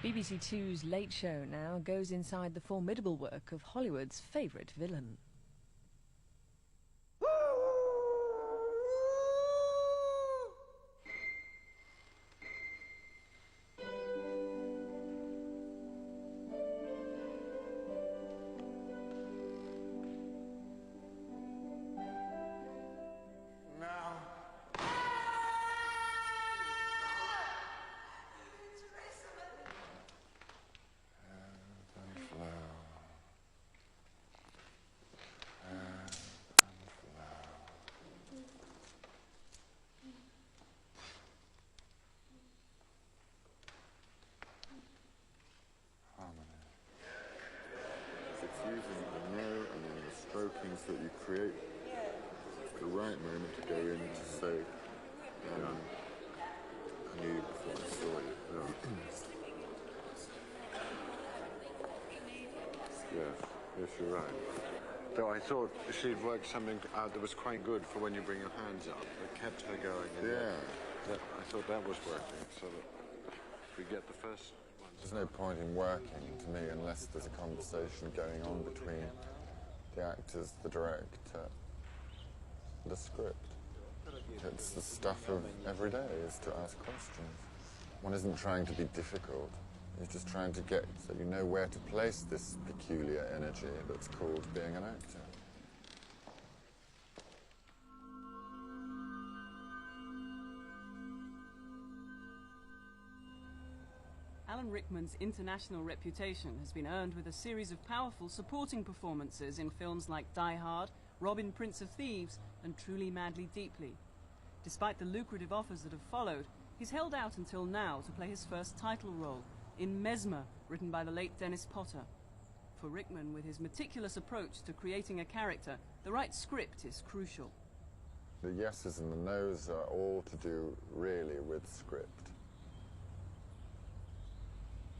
BBC Two's Late Show now goes inside the formidable work of Hollywood's favourite villain. It's using the no and then the strokings that you create the right moment to go in to say, I knew you before I saw you. Yes, you're right. Though I thought she'd worked something out that was quite good for when you bring your hands up. It kept her going. And I thought that was working, so that if we get the first one. There's no point in working, to me, unless there's a conversation going on between the actors, the director, the script. It's the stuff of every day, is to ask questions. One isn't trying to be difficult. You're just trying to get so you know where to place this peculiar energy that's called being an actor. Alan Rickman's international reputation has been earned with a series of powerful supporting performances in films like Die Hard, Robin, Prince of Thieves, and Truly, Madly, Deeply. Despite the lucrative offers that have followed, he's held out until now to play his first title role, in Mesmer, written by the late Dennis Potter. For Rickman, with his meticulous approach to creating a character, the right script is crucial. The yeses and the nos are all to do, really, with script.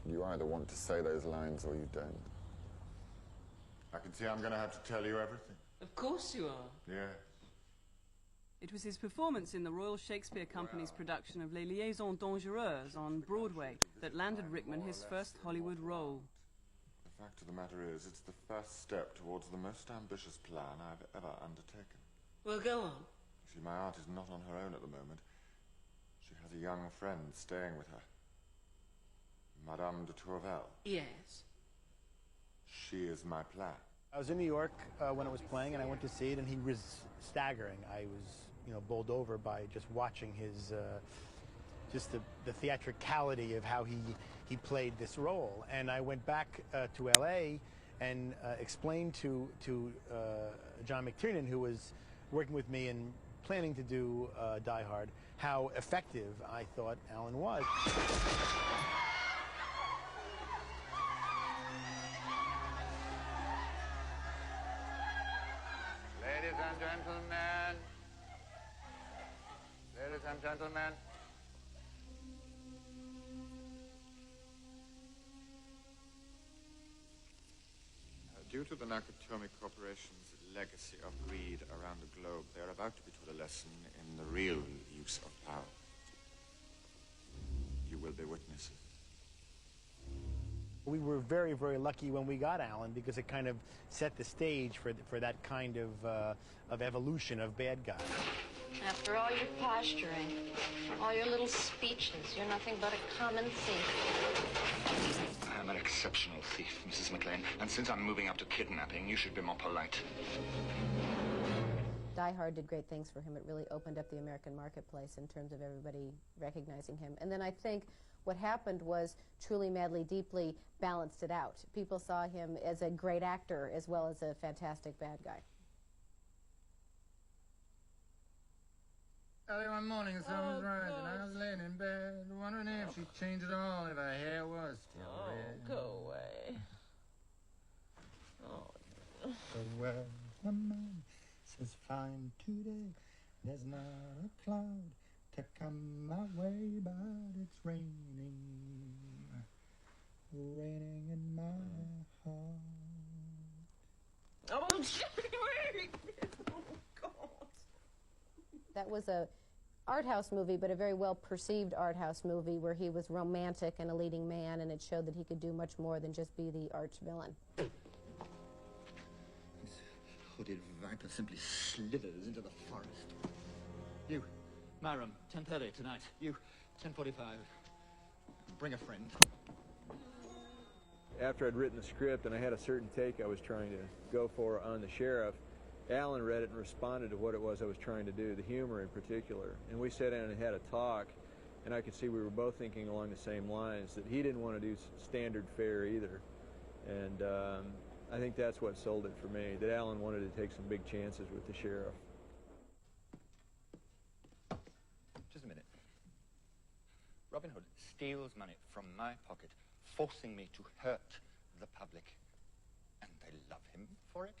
You either want to say those lines or you don't. I can see I'm going to have to tell you everything. Of course you are. Yeah. It was his performance in the Royal Shakespeare Company's production of Les Liaisons Dangereuses on Broadway that landed Rickman his first Hollywood role. The fact of the matter is, it's the first step towards the most ambitious plan I've ever undertaken. Well, go on. You see, my aunt is not on her own at the moment. She has a young friend staying with her. Madame de Tourvel. Yes. She is my plan. I was in New York when it was playing, and I went to see it, and he was staggering. I was, bowled over by just watching his, just the theatricality of how he played this role. And I went back to L.A. and explained to John McTiernan, who was working with me and planning to do Die Hard, how effective I thought Alan was. Ladies and gentlemen. Ladies and gentlemen. Due to the Nakatomi Corporation's legacy of greed around the globe, they are about to be taught a lesson in the real use of power. You will be witnesses. We were very, very lucky when we got Alan, because it kind of set the stage for that kind of evolution of bad guy. After all your posturing, all your little speeches, you're nothing but a common thief. I am an exceptional thief, Mrs. McLean, and since I'm moving up to kidnapping, you should be more polite. Die Hard did great things for him. It really opened up the American marketplace in terms of everybody recognizing him. And then I think what happened was Truly, Madly, Deeply balanced it out. People saw him as a great actor as well as a fantastic bad guy. Early one morning, the sun was rising. I was laying in bed, wondering if she'd change it all, if her hair was still red. Go away. Oh. The weather man says fine today. There's not a cloud to come my way, but it's raining. Raining in my heart. Oh, Jerry! Oh, God. That was a art house movie, but a very well-perceived art house movie where he was romantic and a leading man, and it showed that he could do much more than just be the arch villain. This hooded viper simply slithers into the forest. You, my room, 10:30 tonight. You, 10:45. Bring a friend. After I'd written the script and I had a certain take I was trying to go for on the sheriff, Alan read it and responded to what it was I was trying to do, the humor in particular. And we sat down and had a talk, and I could see we were both thinking along the same lines, that he didn't want to do standard fare either. And I think that's what sold it for me, that Alan wanted to take some big chances with the sheriff. Just a minute. Robin Hood steals money from my pocket, forcing me to hurt the public. And they love him for it?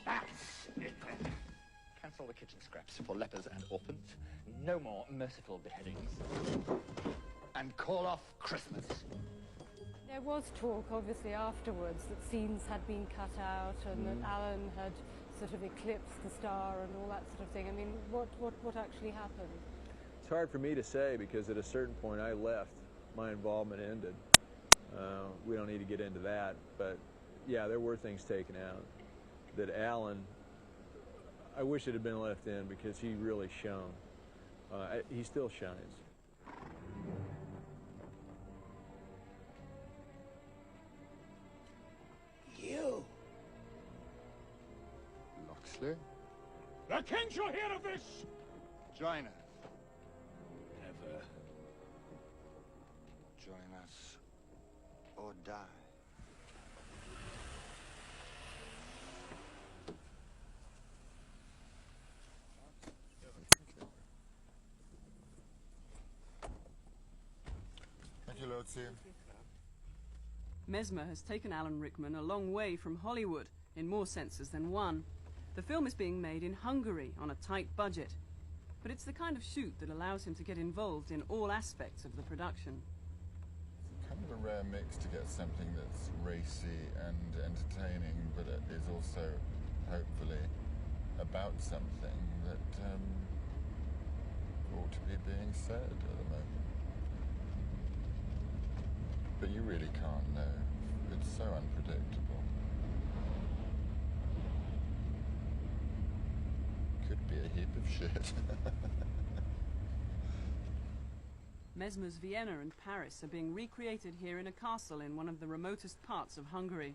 That's it. Cancel the kitchen scraps for lepers and orphans. No more merciful beheadings. And call off Christmas. There was talk, obviously, afterwards that scenes had been cut out and that Alan had sort of eclipsed the star and all that sort of thing. I mean, what actually happened? It's hard for me to say because at a certain point I left. My involvement ended. We don't need to get into that, but yeah, there were things taken out that Alan, I wish it had been left in because he really shone. He still shines. You! Loxley? The king shall hear of this! Join us. Never. Join us or die. Thank you, Lord. See you. Mesmer has taken Alan Rickman a long way from Hollywood, in more senses than one. The film is being made in Hungary on a tight budget, but it's the kind of shoot that allows him to get involved in all aspects of the production. It's kind of a rare mix to get something that's racy and entertaining, but it is also, hopefully, about something that ought to be being said at the moment. But you really can't know. It's so unpredictable. Could be a heap of shit. Mesmer's Vienna and Paris are being recreated here in a castle in one of the remotest parts of Hungary.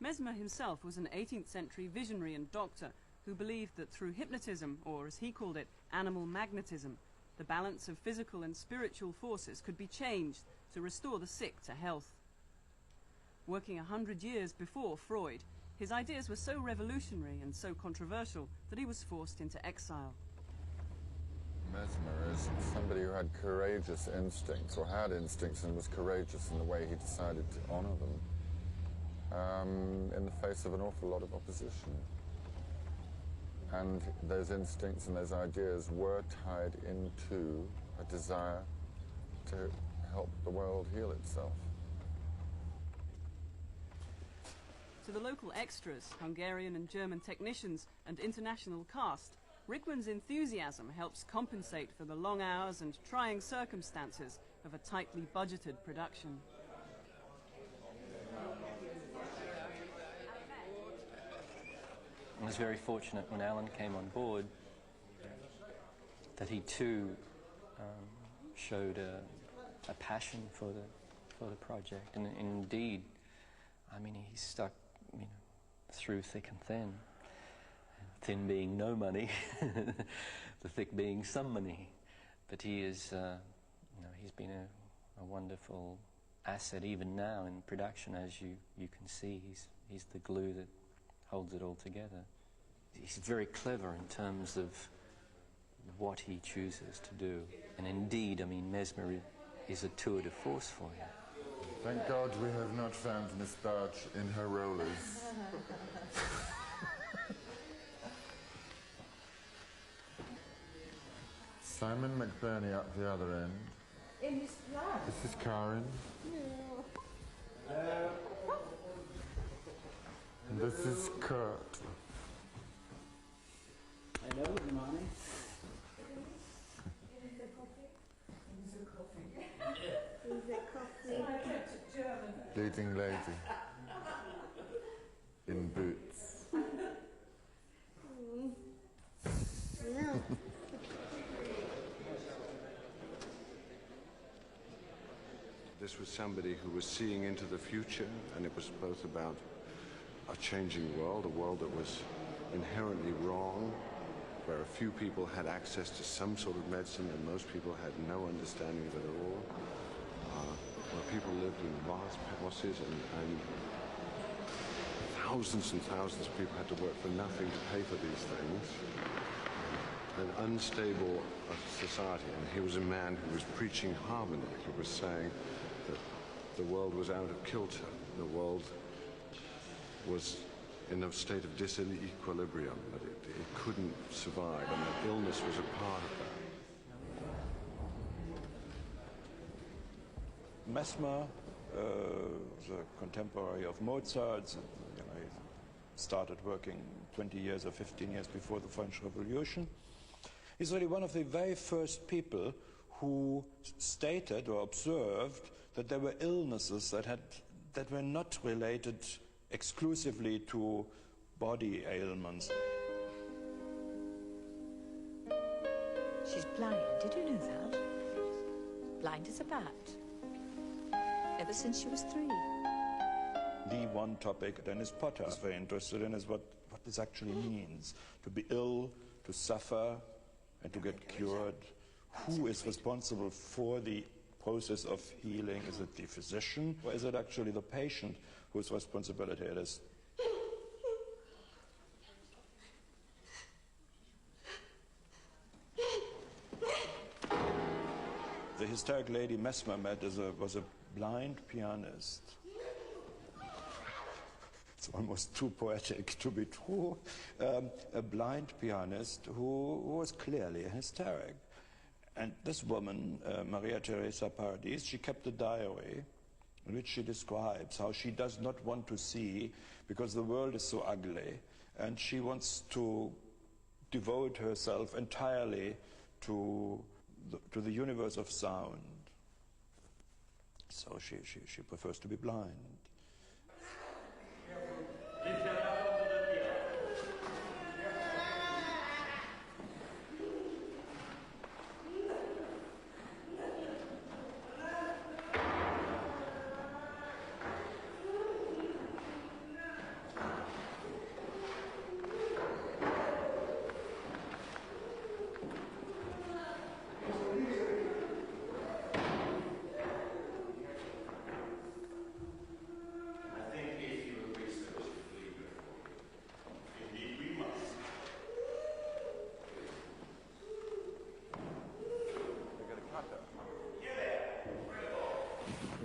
Mesmer himself was an 18th century visionary and doctor who believed that through hypnotism, or as he called it, animal magnetism, the balance of physical and spiritual forces could be changed to restore the sick to health. Working 100 years before Freud, his ideas were so revolutionary and so controversial that he was forced into exile. Mesmer is somebody who had courageous instincts, or had instincts, and was courageous in the way he decided to honour them in the face of an awful lot of opposition. And those instincts and those ideas were tied into a desire to help the world heal itself. To the local extras, Hungarian and German technicians, and international cast, Rickman's enthusiasm helps compensate for the long hours and trying circumstances of a tightly budgeted production. I was very fortunate when Alan came on board that he too showed a passion for the project, and indeed, I mean, he stuck, you know, through thick and thin. Thin being no money, the thick being some money. But he is, you know, he's been a wonderful asset even now in production, as you can see. He's the glue that holds it all together. He's very clever in terms of what he chooses to do. And indeed, I mean, Mesmer is a tour de force for him. Thank God we have not found Miss Barch in her rollers. Simon McBurney up the other end. In his flat. This is Karen. And this is Kurt. good-looking lady in boots. This was somebody who was seeing into the future, and it was both about a changing world, a world that was inherently wrong, where a few people had access to some sort of medicine and most people had no understanding of it at all, where people lived in vast houses and thousands and thousands of people had to work for nothing to pay for these things. An unstable society, and he was a man who was preaching harmony. He was saying that the world was out of kilter, the world was in a state of disequilibrium, that it couldn't survive, and that illness was a part of that. Mesmer was a contemporary of Mozart. He started working 20 years or 15 years before the French Revolution. He's really one of the very first people who stated or observed that there were illnesses that were not related exclusively to body ailments. She's blind, did you know that? Blind as a bat. Ever since she was 3. The one topic Dennis Potter is very interested in is what this actually means. To be ill, to suffer, and to get cured. Who is responsible for the process of healing? Is it the physician, or is it actually the patient whose responsibility it is? The hysteric lady Mesmer met was a blind pianist. It's almost too poetic to be true. A blind pianist who was clearly a hysteric. And this woman, Maria Teresa Paradis, she kept a diary in which she describes how she does not want to see because the world is so ugly, and she wants to devote herself entirely to the universe of sound. So she prefers to be blind.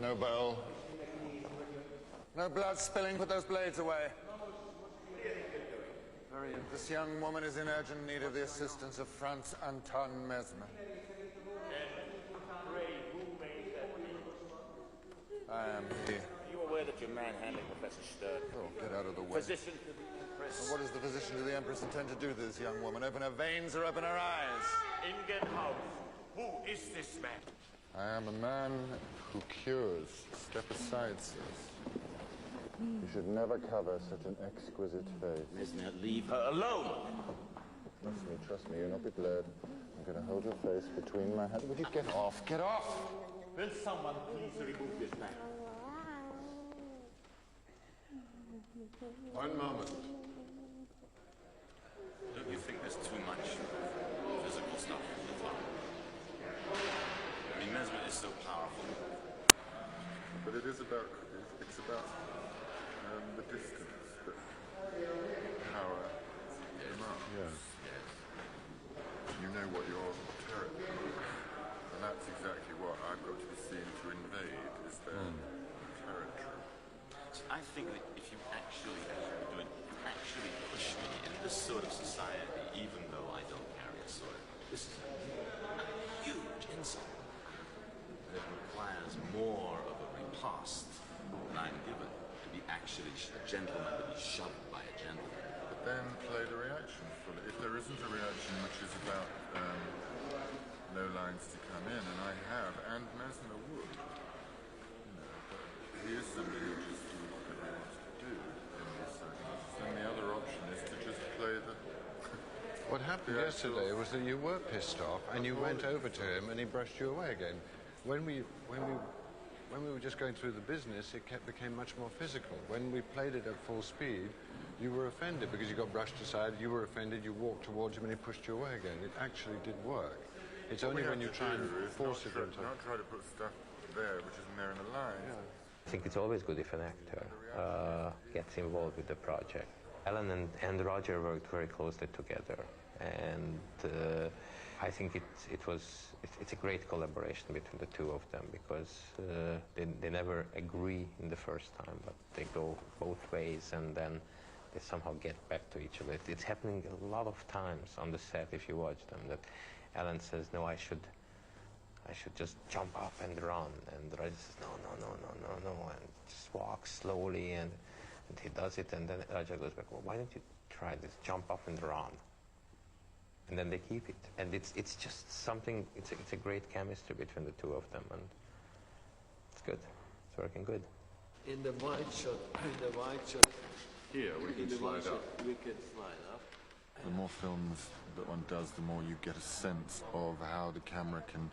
No bell. No blood spilling. Put those blades away. This young woman is in urgent need of the assistance of Franz Anton Mesmer. I am here. Are you aware that you're manhandling Professor Stern? Oh, get out of the way. Physician to the Empress. And what does the physician to the Empress intend to do to this young woman? Open her veins or open her eyes? Ingenhaus. Who is this man? I am a man who cures. Step aside, sis. You should never cover such an exquisite face. Mesmer, leave her alone. Trust me, you'll not be blurred. I'm going to hold your face between my hands. Would you get off? Get off! Will someone please remove this man? One moment. Don't you think there's too much physical stuff in the film? I mean, Mesmer is so powerful. But it is about, it's about the distance that power them up. Yes. You know what your territory is, and that's exactly what I've got to be seen to invade, is their territory. So I think that if you actually, as you were doing, actually push me in this sort of society, even though I don't carry a sword, this is a huge insult that requires more of a repast than I'm given to be actually a gentleman, to be shoved by a gentleman. But then play the reaction fully. If there isn't a reaction which is about no lines to come in, and I have, and Mesmer would, you know, but he is somebody who just do whatever he wants to do in these circumstances. Then the other option is to just play the... What happened yesterday was that you were pissed off and you went over to him and he brushed you away again. When we were just going through the business, it became much more physical. When we played it at full speed, you were offended because you got brushed aside, you were offended, you walked towards him and he pushed you away again. It actually did work. It's only when you try and force it into... Not try to put stuff there which isn't there in the lines. I think it's always good if an actor gets involved with the project. Alan and Roger worked very closely together, and I think it's a great collaboration between the two of them, because they never agree in the first time, but they go both ways and then they somehow get back to each other. It's happening a lot of times on the set if you watch them, that Alan says, no, I should just jump up and run, and Roger says, no, and just walk slowly, and he does it, and then Roger goes back, well, why don't you try this, jump up and run? And then they keep it, and it's just something, it's a great chemistry between the two of them, and it's good, it's working good. In the wide shot, here we can slide up. We can slide up. The more films that one does, the more you get a sense of how the camera can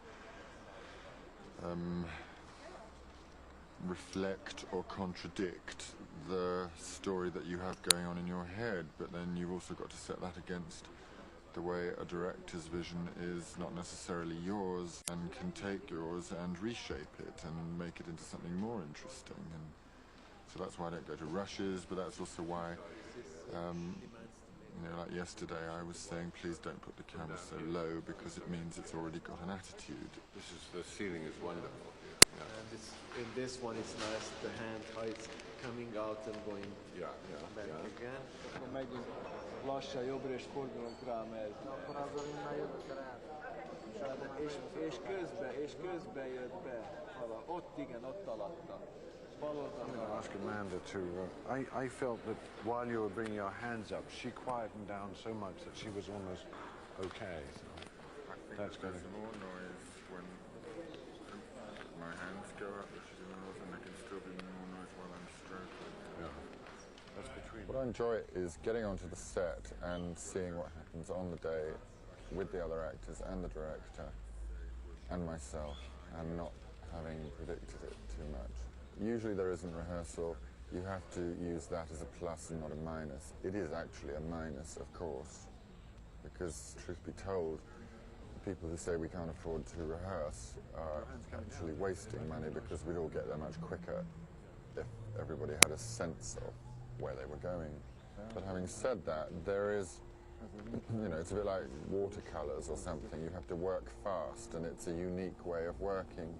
reflect or contradict the story that you have going on in your head, but then you've also got to set that against the way a director's vision is not necessarily yours and can take yours and reshape it and make it into something more interesting. And so that's why I don't go to rushes, but that's also why you know, like yesterday I was saying, please don't put the camera so low because it means it's already got an attitude. The ceiling is wonderful. Yeah. And in this one it's nice, the hand heights coming out and going back again. Akkor megint lassan jobbra és fordulunk rá, mert akkor azzal innen jövök rá. És közben jött be. Ott igen, ott alatta. I'm going to ask Amanda to... I felt that while you were bringing your hands up, she quietened down so much that she was almost okay. So I think that's there's more noise when my hands go up, which is another, and there can still be more noise while I'm stroking. Yeah. That's between... What I enjoy is getting onto the set and seeing what happens on the day with the other actors and the director and myself, and not having predicted it too much. Usually there isn't rehearsal. You have to use that as a plus and not a minus. It is actually a minus, of course, because, truth be told, people who say we can't afford to rehearse are actually wasting money, because we'd all get there much quicker if everybody had a sense of where they were going. But having said that, there is, you know, it's a bit like watercolors or something. You have to work fast, and it's a unique way of working.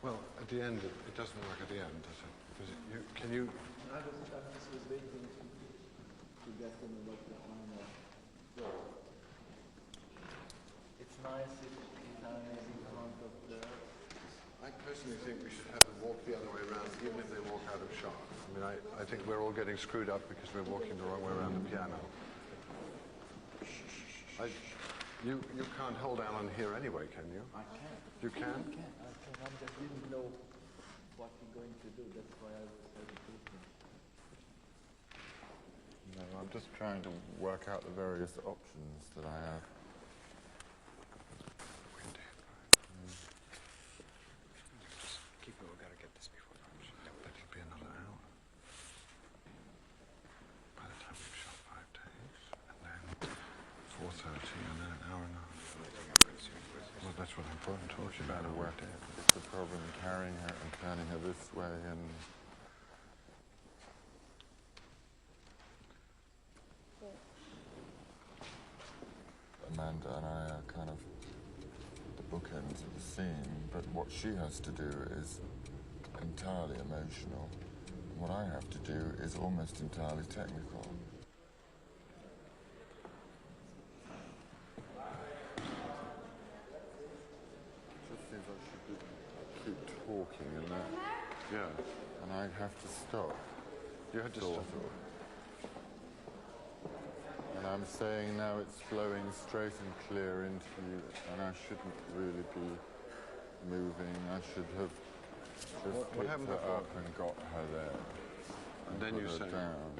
Well, at the end, it doesn't work at the end, does it? Can you... I was waiting to get them like that one. It's nice if time is in front of the... I personally think we should have them walk the other way around, even if they walk out of shot. I mean, I think we're all getting screwed up because we're walking the wrong way around the piano. You can't hold Alan here anyway, can you? I can. You can? I can. I just didn't know what we're going to do. That's why I was hesitating. No, I'm just trying to work out the various options that I have. Keep it, we've got to get this before lunch. That'll be another hour. By the time we've shot 5 days, and then 4:30, and then an hour and a half. Well, that's what I'm talking about. It's the problem carrying her and turning her this way, and Amanda and I are kind of the bookends of the scene, but what she has to do is entirely emotional. What I have to do is almost entirely technical. Talking and that. Yeah. And I have to stop. You had to stop. And I'm saying now it's flowing straight and clear into you, and I shouldn't really be moving. I should have just picked her up and got her there. And then you put her say... down.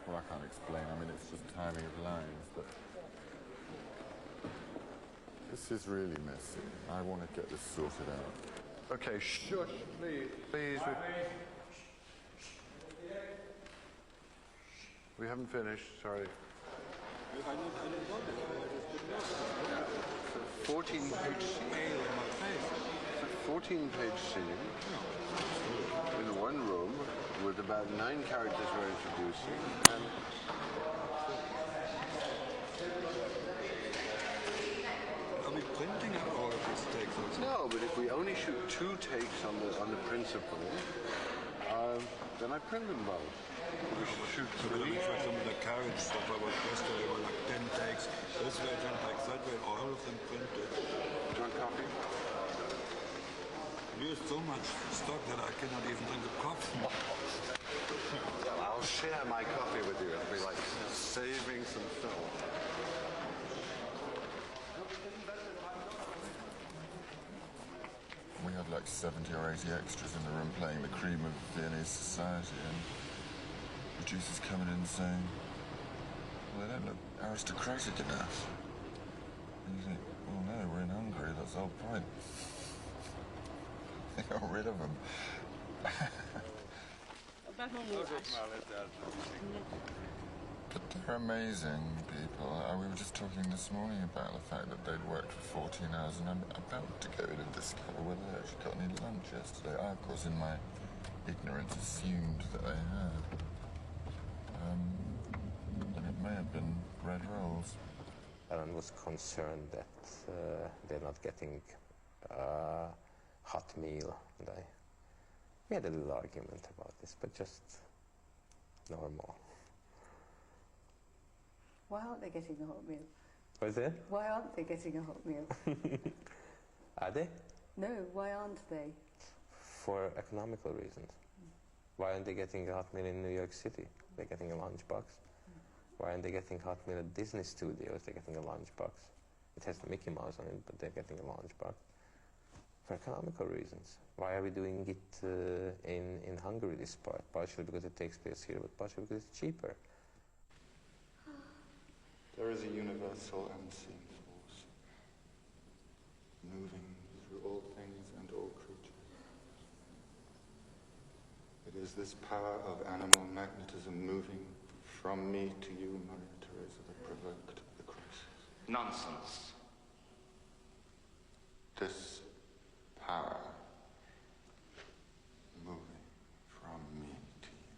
Well, I can't explain. I mean, it's just timing of lines, but... This is really messy. I want to get this sorted out. Okay, shush, please. Please. We haven't finished, sorry. 14-page scene. 14-page scene in one room with about 9 characters we're introducing. And are we printing out all of these takes? no, but if we only shoot 2 takes on the principal, then I print them both. We should shoot 3. For some of the carriage stuff I was yesterday were like 10 takes, this way, 10 takes that way, all of them printed. Do you want coffee? We use so much stock that I cannot even drink a coffee. I'll share my coffee with you. It'll be like saving some film. We had like 70 or 80 extras in the room playing the cream of Viennese society, and producers coming in saying, well, they don't look aristocratic enough. And you think, well, no, we're in Hungary, that's the whole point. They got rid of them. But they're amazing people. We were just talking this morning about the fact that they'd worked for 14 hours, and I'm about to go in and discover whether they actually got any lunch yesterday. I, of course, in my ignorance, assumed that they had. And it may have been bread rolls. Alan was concerned that they're not getting hot meal, and we had a little argument about this, but just normal. Why aren't they getting a hot meal? What's that? Why aren't they getting a hot meal? Are they? No, why aren't they? For economical reasons. Why aren't they getting a hot meal in New York City? They're getting a lunchbox. Why aren't they getting hot meal at Disney Studios? They're getting a lunchbox. It has Mickey Mouse on it, but they're getting a lunchbox. For economical reasons. Why are we doing it in Hungary, this part? Partially because it takes place here, but partially because it's cheaper. There is a universal unseen force, moving through all things and all creatures. It is this power of animal magnetism moving from me to you, Maria Teresa, that provoked the crisis. Nonsense. This power moving from me to you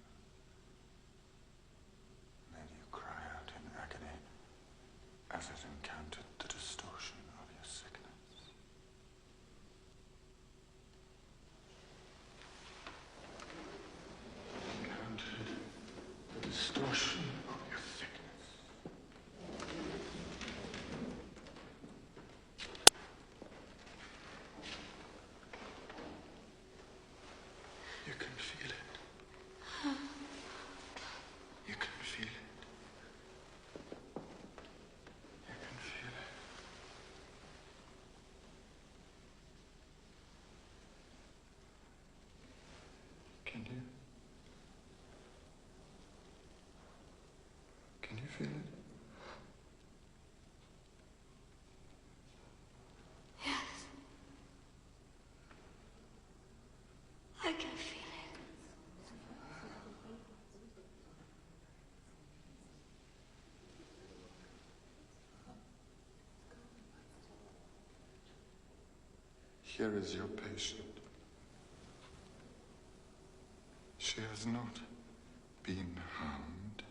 made you cry out in agony as it encountered the distortion of your sickness. Encountered the distortion of your sickness. You can feel it. You can feel it. You can feel it. Can you? Can you feel it? Yes. I can feel it. Here is your patient. She has not been harmed.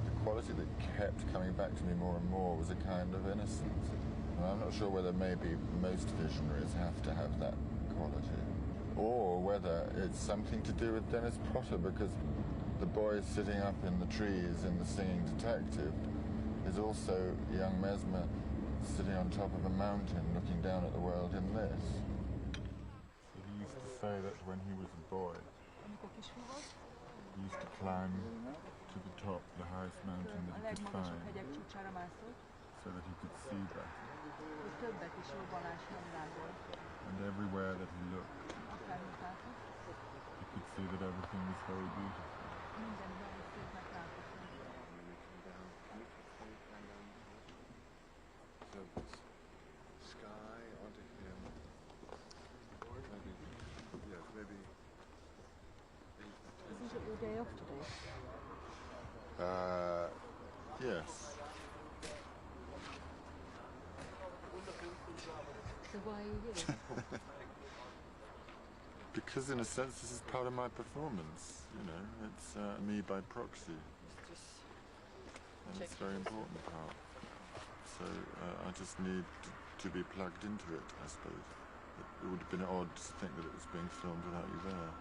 The quality that kept coming back to me more and more was a kind of innocence. And I'm not sure whether maybe most visionaries have to have that quality, or whether it's something to do with Dennis Potter, because the boy sitting up in the trees in The Singing Detective is also young Mesmer sitting on top of a mountain looking down at the world in this. say that when he was a boy, he used to climb to the top, the highest mountain that he could find, so that he could see better. And everywhere that he looked, he could see that everything was very beautiful. So sky onto him. Maybe, yes, maybe. Isn't it your day off today? Yes. So why are you here? Because in a sense this is part of my performance, you know, it's me by proxy. And it's a very important part. So I just need to be plugged into it, I suppose. It would have been odd to think that it was being filmed without you there.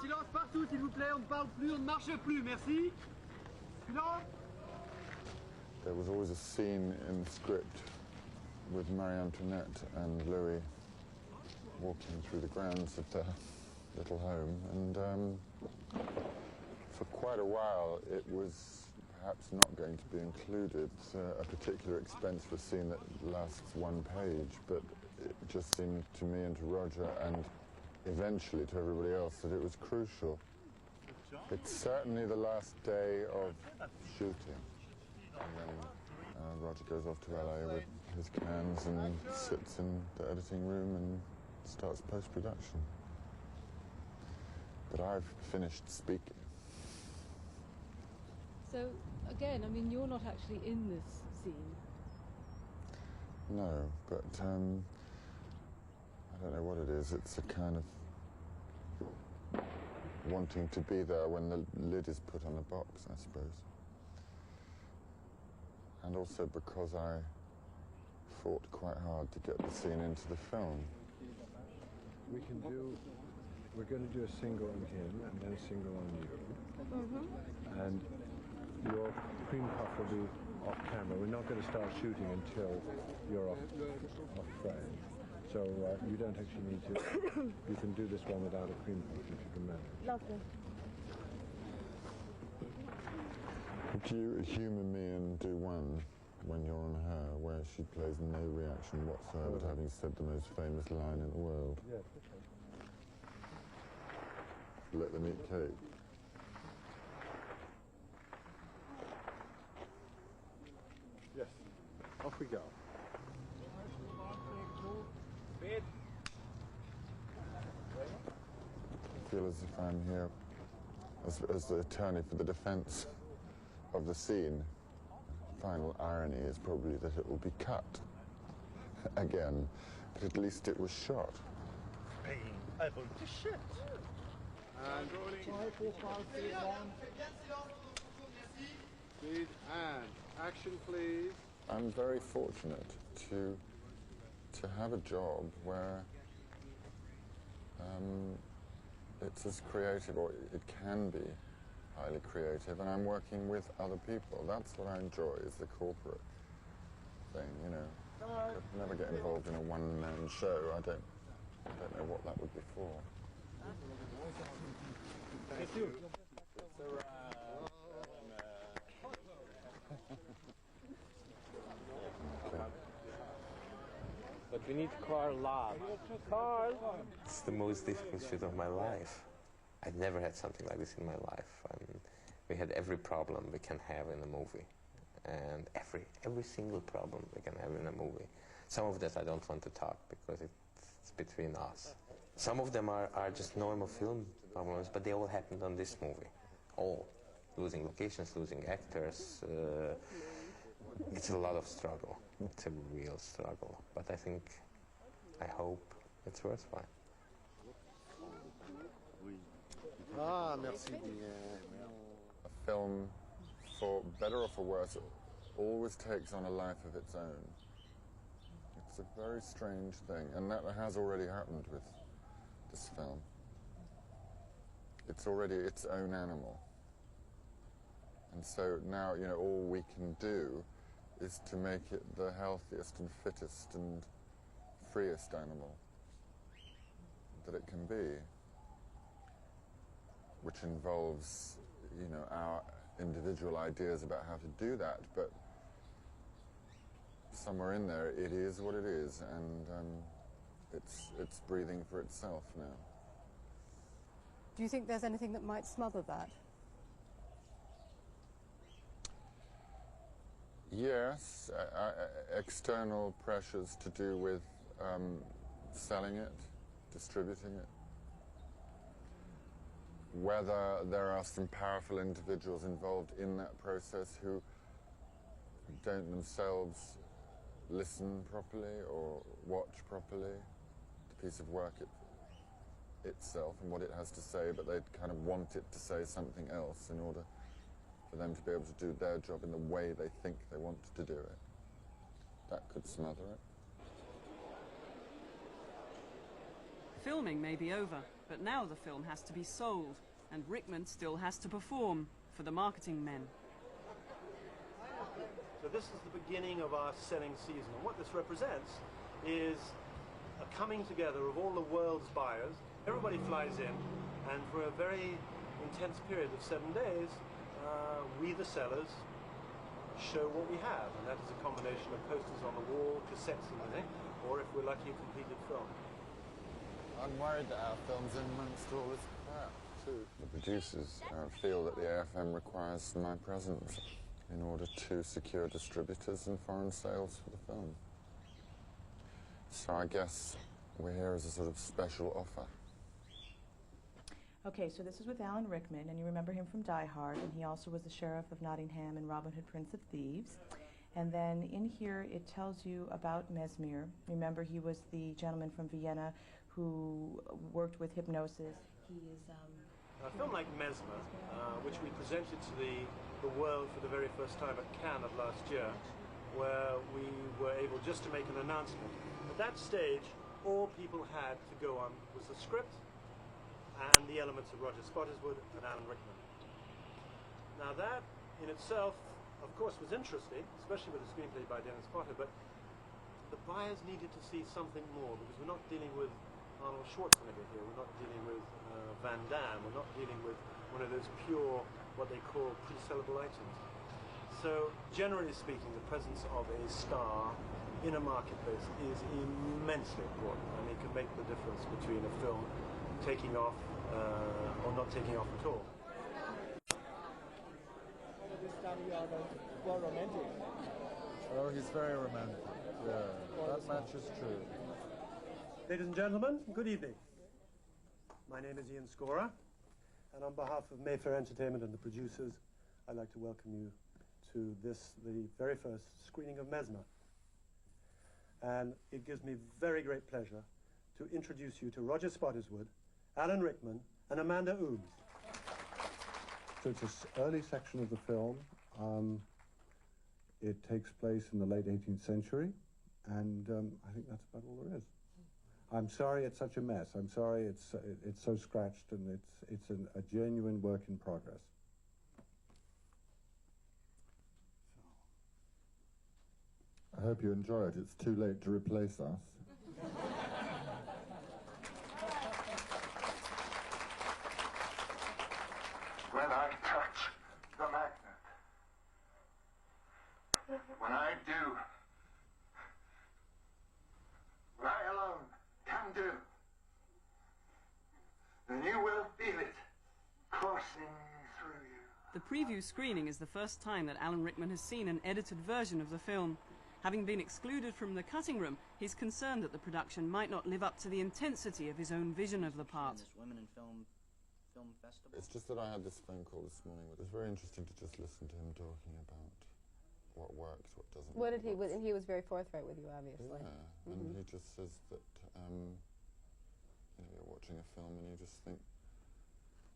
Silence partout, s'il vous plaît, on ne parle plus, on ne marche plus, merci. Silence. There was always a scene in the script with Marie Antoinette and Louis walking through the grounds of their little home, and for quite a while it was perhaps not going to be included. A particular expense for a scene that lasts one page, but it just seemed to me and to Roger and eventually to everybody else that it was crucial. It's certainly the last day of shooting, and then Roger goes off to LA with his cans and sits in the editing room and starts post-production. But I've finished speaking. So, again, I mean, you're not actually in this scene. No, but I don't know what it is. It's a kind of wanting to be there when the lid is put on a box, I suppose. And also because I fought quite hard to get the scene into the film. We're going to do a single on him and then a single on you. Mm-hmm. And your cream puff will be off camera. We're not going to start shooting until you're off frame. So you don't actually need to. You can do this one without a cream puff if you can manage. Lovely. Would you humour me and do one when you're on her, where she plays no reaction whatsoever to having said the most famous line in the world? Yes. Let them eat cake. Yes. Off we go. I feel as if I'm here as the attorney for the defence of the scene. Final irony is probably that it will be cut again, but at least it was shot. Being able to shoot. And speed and action, please. I'm very fortunate to have a job where it's as creative, or it can be highly creative, and I'm working with other people. That's what I enjoy, is the corporate thing, you know. I'd never get involved in a one-man show. I don't know what that would be for. Thank you. But we need Carl live. Carl! It's the most difficult shoot of my life. I've never had something like this in my life. We had every problem we can have in a movie. And every single problem we can have in a movie. Some of that I don't want to talk because it's between us. Some of them are just normal film problems, but they all happened on this movie. All. Losing locations, losing actors. It's a lot of struggle. It's a real struggle. But I hope it's worthwhile. Ah, merci. A film, for better or for worse, always takes on a life of its own. It's a very strange thing, and that has already happened with this film. It's already its own animal. And so now, you know, all we can do is to make it the healthiest and fittest and freest animal that it can be, which involves, you know, our individual ideas about how to do that, but somewhere in there it is what it is, and it's breathing for itself now. Do you think there's anything that might smother that? Yes, external pressures to do with selling it, distributing it. Whether there are some powerful individuals involved in that process who don't themselves listen properly or watch properly the piece of work itself and what it has to say, but they kind of want it to say something else in order for them to be able to do their job in the way they think they want to do it. That could smother it. Filming may be over, but now the film has to be sold, and Rickman still has to perform for the marketing men. So this is the beginning of our selling season, and what this represents is a coming together of all the world's buyers. Everybody flies in, and for a very intense period of 7 days, we, the sellers, show what we have, and that is a combination of posters on the wall, cassettes and everything, or if we're lucky, a completed film. I'm worried that our film's in amongst all this crap, too. The producers feel that the AFM requires my presence in order to secure distributors and foreign sales for the film. So I guess we're here as a sort of special offer. Okay, so this is with Alan Rickman, and you remember him from Die Hard, and he also was the Sheriff of Nottingham in Robin Hood, Prince of Thieves. And then in here it tells you about Mesmer. Remember, he was the gentleman from Vienna who worked with hypnosis. He is A film like Mesmer, which we presented to the world for the very first time at Cannes of last year, where we were able just to make an announcement. At that stage, all people had to go on was the script and the elements of Roger Spottiswoode and Alan Rickman. Now that in itself, of course, was interesting, especially with a screenplay by Dennis Potter, but the buyers needed to see something more, because we're not dealing with Arnold Schwarzenegger here, we're not dealing with Van Damme, we're not dealing with one of those pure, what they call pre-sellable items. So, generally speaking, the presence of a star in a marketplace is immensely important, and it can make the difference between a film taking off or not taking off at all. This time you are well romantic. Oh, he's very romantic. Yeah, that much is true. Ladies and gentlemen, good evening. My name is Ian Scora, and on behalf of Mayfair Entertainment and the producers, I'd like to welcome you to this, the very first screening of Mesmer. And it gives me very great pleasure to introduce you to Roger Spottiswoode, Alan Rickman, and Amanda Ooms. So it's an early section of the film. It takes place in the late 18th century, and I think that's about all there is. I'm sorry it's such a mess. I'm sorry it's so scratched, and it's a genuine work in progress. I hope you enjoy it. It's too late to replace us. When I touch the magnet, when I do, what I alone can do, then you will feel it coursing through you. The preview screening is the first time that Alan Rickman has seen an edited version of the film. Having been excluded from the cutting room, he's concerned that the production might not live up to the intensity of his own vision of the part. Women in film film festival. It's just that I had this phone call this morning. It was very interesting to just listen to him talking about what works, what doesn't. What did he? And he was very forthright with you, obviously. Yeah, and he just says that you know, you're watching a film and you just think,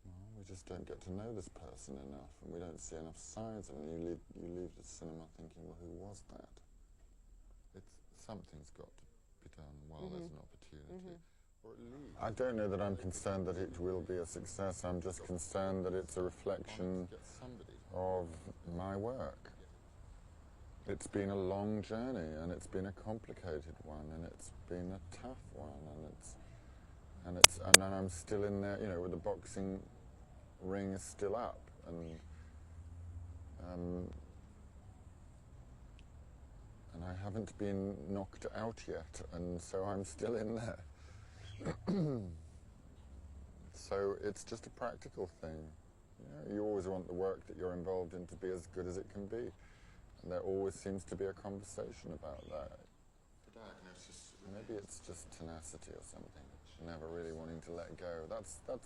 well, we just don't get to know this person enough, and we don't see enough sides of him. You leave the cinema thinking, well, who was that? Something's got to be done while there's an opportunity. Or at least. I don't know that I'm concerned that it will be a success. I'm just concerned that it's a reflection of my work. It's been a long journey, and it's been a complicated one, and it's been a tough one, and I'm still in there, you know, with the boxing ring is still up, and I haven't been knocked out yet, and so I'm still in there. So it's just a practical thing. You know, you always want the work that you're involved in to be as good as it can be. And there always seems to be a conversation about that. The diagnosis. Maybe it's just tenacity or something. Never really wanting to let go. That's a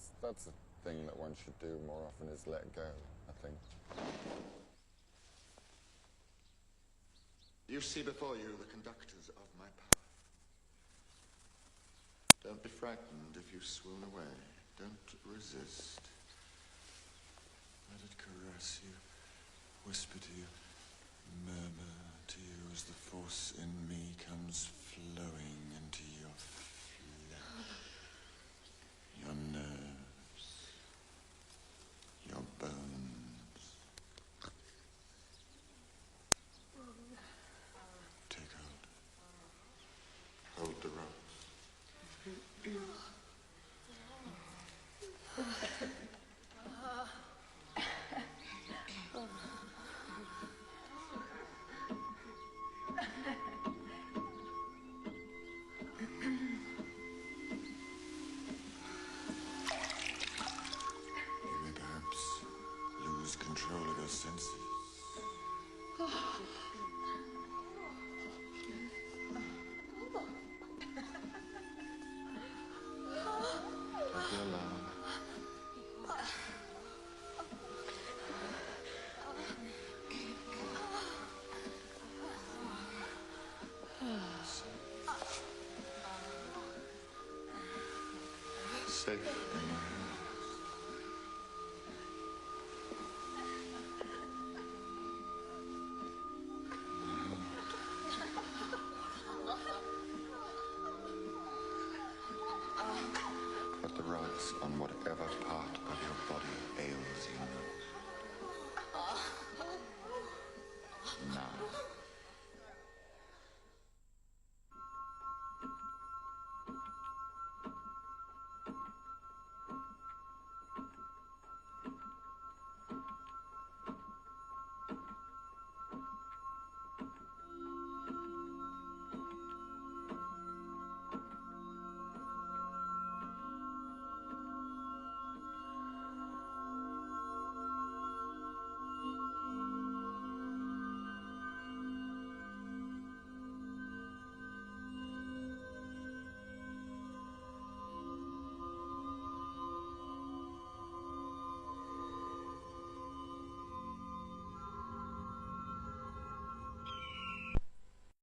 thing that one should do more often, is let go, I think. You see before you the conductors of my path. Don't be frightened if you swoon away. Don't resist. Let it caress you, whisper to you, murmur to you as the force in me comes flowing into your flesh, your nerves, your bones. Take hold. Hold the ropes. Control of your senses. Don't be alarmed. Safe in your hands. Put the rods on whatever part of your body ails you.